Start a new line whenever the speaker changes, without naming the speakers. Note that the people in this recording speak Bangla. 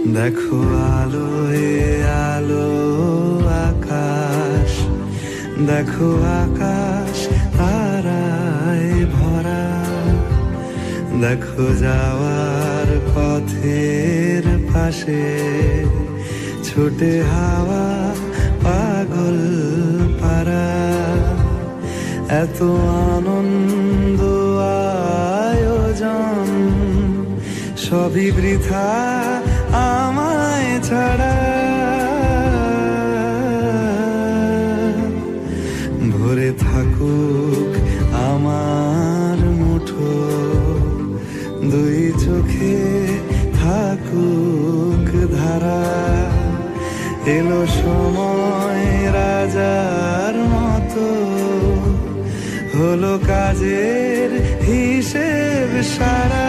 দেখো আলোয় আলো আকাশ, দেখো আকাশ তারায় ভরা, দেখো যাওয়ার পথের পাশে ছোটে হাওয়া পাগল পারা। এত আনন্দ আয়োজন সবই বৃথা আমায় ছাড়া। ভরে থাকুক আমার মুঠো, দুই চোখে থাকুক ধারা। এলো সময় রাজার মতো, হলো কাজের হিসেব সারা।